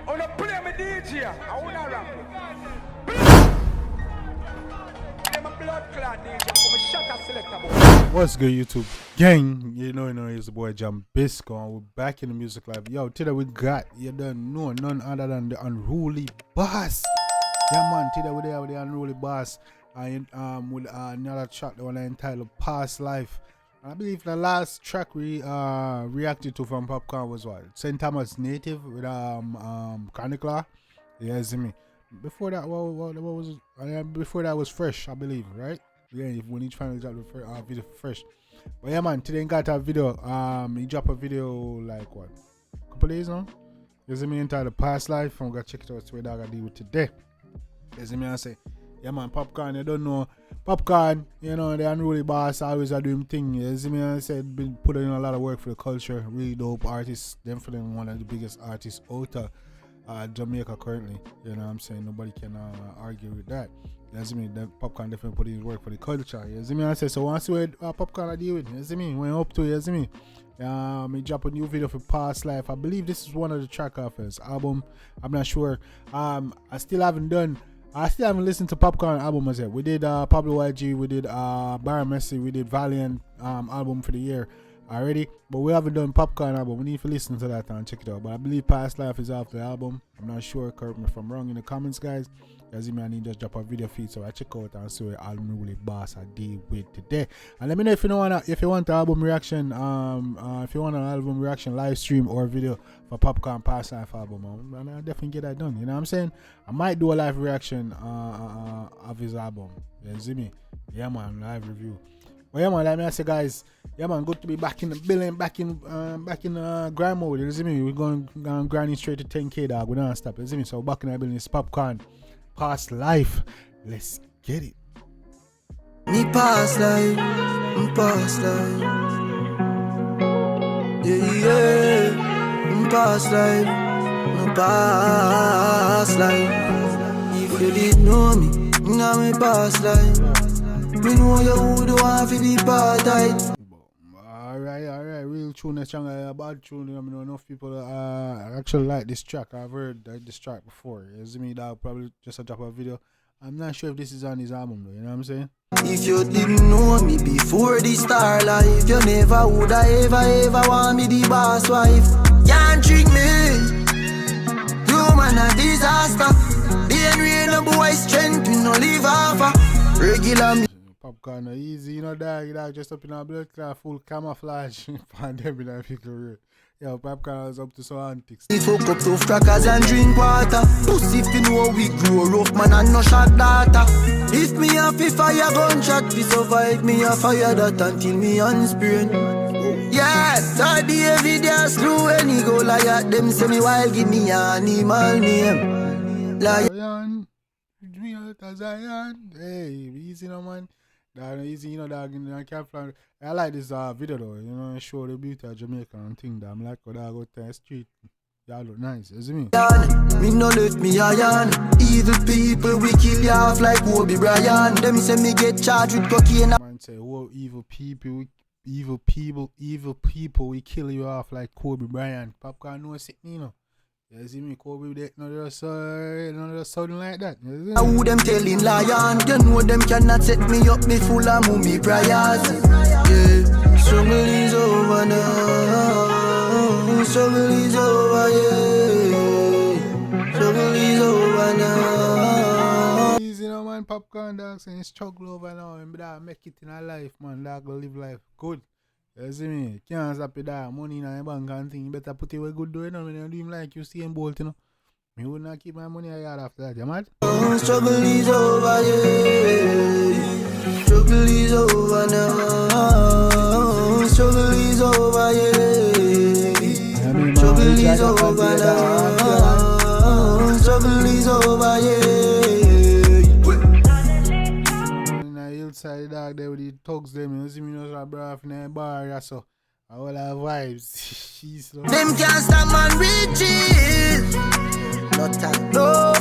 wanna play me DJ, I wanna rap it. Play my blood clot DJ, come and shut up selector boy. What's good, YouTube gang? You know, it's the boy Jambisco, and we're back in the music lab. Yo, today we got, you don't know, none other than the unruly boss. Yeah, man, today we there with the unruly boss. And with another track, the one entitled Past Life. I believe the last track we reacted to from Popcaan was what? St. Thomas Native with Chronicler. Yeah, see me. Before that, what was it? Before that was Fresh, I believe, right? Yeah, when each finally dropped the video Fresh. But yeah, man, today he got a video. He dropped a video like what? A couple days now. You see me entitled Past Life. I'm gonna check it out. That's what I gotta deal with today. You see me I say, yeah, man, Popcaan, you don't know. Popcaan, you know, the unruly boss always are doing thing. You see me I said, been putting in a lot of work for the culture. Really dope artists. Definitely one of the biggest artists out of Jamaica currently. You know what I'm saying? Nobody can argue with that. You see me? Popcaan definitely put in work for the culture. You see me I say, so once you Popcaan I deal with, you see me? When up to, you see me? He dropped a new video for Past Life. I believe this is one of the track off his album. I'm not sure. I still haven't listened to Popcaan album as yet. We did Pablo YG, we did Barra Messi, we did Valiant album for the year already, but we haven't done Popcaan album. We need to listen to that and check it out. But I believe Past Life is off the album. I'm not sure, correct me if I'm wrong in the comments, guys. As you may, I need to just drop a video feed, so I check out and see what unruly boss I deal with today. And let me know if you want the album reaction, if you want an album reaction live stream or video for Popcaan Past Life album, and I'll definitely get that done. You know what I'm saying? I might do a live reaction of his album. You see me? Yeah, man, live review. But yeah, man, like I say, guys, yeah, man, good to be back in the building, back in grind mode. You see me? We're going grinding straight to 10K, dog. We don't stop. You see me? So back in the building, it's Popcaan Past Life. Let's get it. Me past life, past life. Yeah, past life, past life. If you didn't know me, now me past life. Me know you would want to be part tight. Alright, real tune, a bad tune. I know enough people actually like this track. I've heard this track before. You see me, that probably just a drop a video. I'm not sure if this is on his album though, you know what I'm saying? If you didn't know me before the star life, you never would have ever want me the boss wife. Can't trick me, you man a disaster. The rain a boy strength, we no live off regular me. Popcaan no easy, you know, dog just up in our blood clot, full camouflage. Pandemic and people real. Yo, Popcaan was up to some antics. We fuck up tough crackers and drink water. Pussy if you know we grow rough, man, and no shot data. If me have to fire gunshot, we survive, me a fire that until me unsprain. Yeah, start the evidence through any go lie at them, say me while give me an animal name. Lion, me out as Zion. Hey, easy no man. That easy, you know, dog, in the campfire. I like this video though, you know, show the beauty of Jamaica and thing that I'm like, oh, dog, go to the street. Y'all look nice, you see me? Me no left me iron. Evil people, we kill you off like Kobe Bryant. Them say me get charged with cocaine. Man say, oh, evil people, we kill you off like Kobe Bryant. Popcaan no sick, you know. You see me, Kobe, they not something like that. Who them telling lion? You know them cannot set me up, me full of mummy prayers. Yeah, struggle is over now. Struggle is over, yeah. Struggle is over now. Easy no man, Popcaan dog saying struggle over now and that make it in a life, man. Dog go live life good. You see me? Can't stop it that money in your bank and thing. You better put it where good do, you know, when you do him like you see him bolt, you know. Me would not keep my money a yard after that, you mad? Struggle is over, yeah. Struggle is over now. Struggle is over, yeah. Struggle is over now. Struggle is over, yeah. Side dog there with the thugs them, you see me no bra in the bar, so all our vibes. She's so them can't stop man riches. No time, no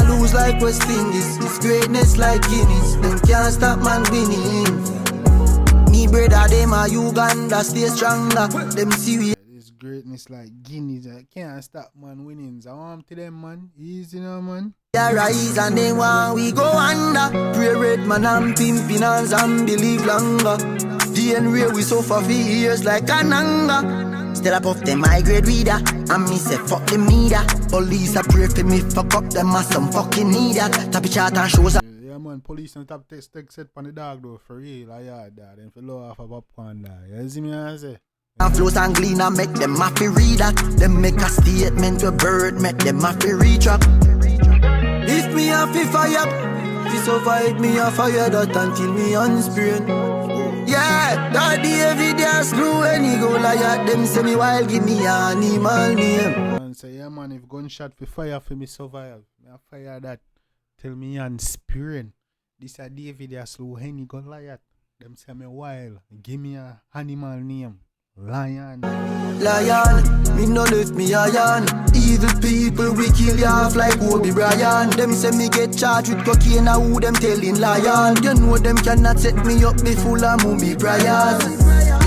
lose like West Indies. It's greatness like Guinness. Them can't stop man winning. Me brother them a Uganda stay stronger. Them see we greatness like Guineas. I can't stop, man, winnings. I want to them, man. Easy now, man. Yeah, rise and then when we go under. Pray red man and pimping and zombie live longer. The end where we suffer for years like an anger. Still up off them high grade reader. And me say fuck them neither. Police a pray for me fuck up them as some fucking need that. Tap chat and shows up. Yeah, man, police and top text set on the dog though, for real. I heard that. Then for low off a popcorn there. You see me I say? And flows and glean and make them happy read that. Them make a statement to bird, make them happy retract. If me have to fire, if you survive me a fire that until me unsprain. Yeah, that the every day screw any go like them say me while give me an animal name. Man say yeah man, if gunshot for fire for me survive, me a fire that tell me unsprain. This a David a slow any Goliath. Them say me wild, give me a animal name. Lion, me no left me iron. Evil people we kill you off like Kobe Bryant. Them say me get charged with cocaine, now who them telling lion. You know them cannot set me up, me full of mummy prayers.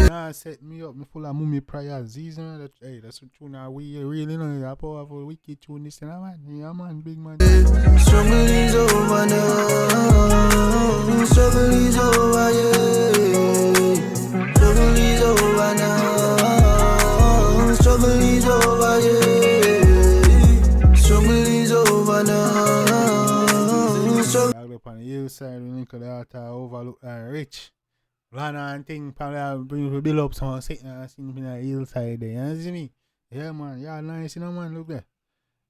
Nah, set me up, me full of mummy prayers. Easy, man. Hey, that's what tune now. We really know a powerful wicked tune this and man. Yeah man, big man. Struggle is over now. Struggle is over, yeah. Struggle is over now. Struggle is over, yeah. Struggle is over now. Struggle up on the hillside, we look at the altar, overlook rich. Land and thing, probably bring build up some sitting and sitting on the hillside there. You see me? Yeah, man. Yeah, nice, you know, man. Look there.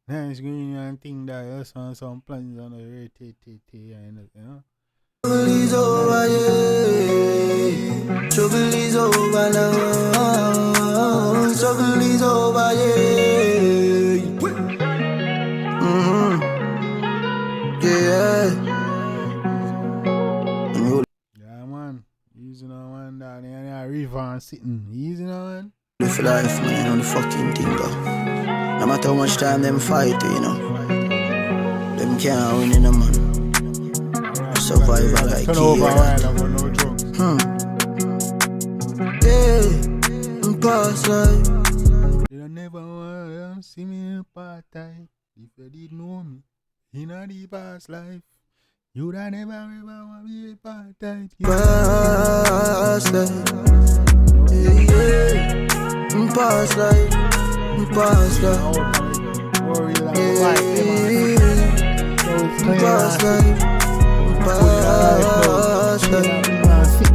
Nice green and thing there. Some plants on the red, and you know. Trouble is over, yeah. Trouble is over now. Trouble is over, yeah. Yeah. Yeah, man. Easy now, man. Down there in the river and sitting. Easy now, man. Live life, man, on the fucking thing, though. No matter how much time them fight, you know. Them can't win in a man. Survivor like over while ago, no drugs. Yeah, past life. You never want to see me part time. If you did know me in the past life, you'd never ever want to be a part time. Past life. Yeah, past life. Past life. Yeah, past life.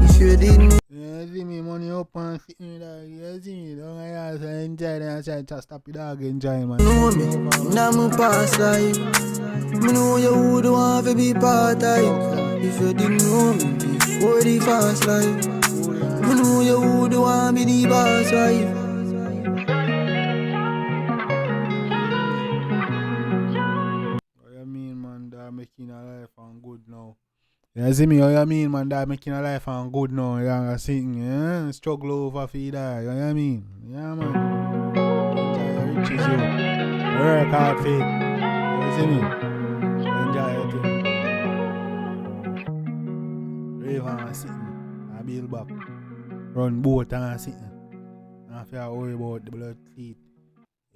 If you didn't, yeah, see me money up and sitting there. You see me, don't I enjoy that? I try to stop it dog enjoy, man. Know me, now my past life. Me know you would want to be part time. If you didn't know me before the fast life, me know you would want to be the boss wife. What you mean, man? That making a life and good now. You see me, what you mean, man? That making a life and good now. You're sitting, yeah? Struggle over feed that. You know what I mean? Yeah, man. Enjoy your riches, you. Work hard for it. You see me? Enjoy your thing. River and sitting. I build back. Run boat and sitting. And if you worry about the blood cleat.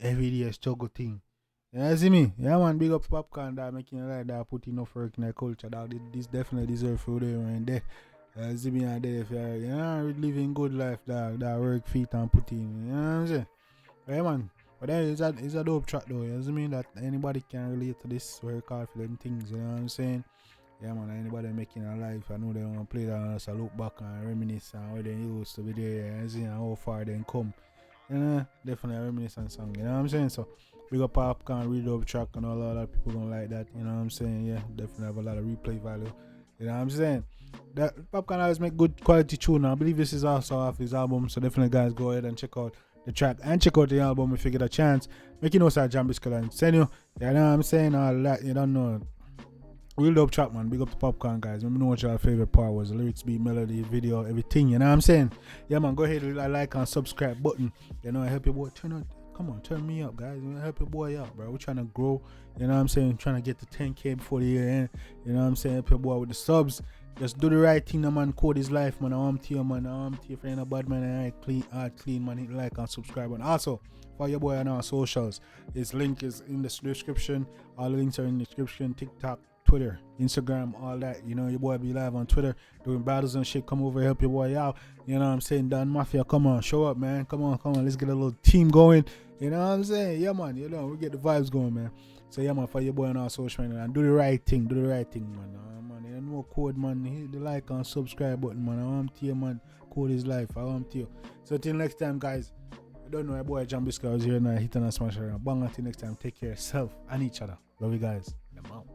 Every day struggle thing. You see me? Yeah, man, big up Popcaan that making a life that put enough work in the culture. That this definitely deserve food there and there. You see me and there if you're living good life that work feet and put in. You know what I'm saying? Yeah, man. But then it's a dope track though. You see me that anybody can relate to this, work hard for them things. You know what I'm saying? Yeah, man, anybody making a life, I know they want to play that and just look back and reminisce and where they used to be there. You see how far they come. You know, definitely a reminiscent song. You know what I'm saying? So, big up Popcaan, read up track and all that people don't like that. You know what I'm saying? Yeah, definitely have a lot of replay value. You know what I'm saying? That Popcaan always make good quality tune. I believe this is also off his album, so definitely guys go ahead and check out the track and check out the album if you get a chance. Make you know sir Jambisco and send you. You know what I'm saying? All that you don't know. Real dope track, man. Big up to Popcaan, guys. Let me know what your favorite part was. The lyrics, beat, melody, video, everything. You know what I'm saying? Yeah, man. Go ahead and like and subscribe button. You know, I help you boy turn on Come on, turn me up, guys. Help your boy out, bro. We're trying to grow. You know what I'm saying? Trying to get to 10K before the year end. You know what I'm saying? Help your boy with the subs. Just do the right thing, man. Code his life, man. I'm to you, man. I'm to you. If you're a bad man, and I clean, man. Hit like and subscribe. And also, for your boy on our socials, his link is in the description. All the links are in the description. TikTok, Twitter, Instagram, all that. You know, your boy be live on Twitter doing battles and shit. Come over, help your boy out. You know what I'm saying? Don Mafia, come on, show up, man. Come on. Let's get a little team going. You know what I'm saying? Yeah, man. You know, we get the vibes going, man. So, yeah, man, for your boy on our social media, and do the right thing, man. Man, you know, code, man. Hit the like and subscribe button, man. I'm to you, man. Code is life. I'm to you. So, till next time, guys. I don't know, your boy Jambisco was here now. Hit and smash around. Bang until next time. Take care of yourself and each other. Love you guys. I'm out.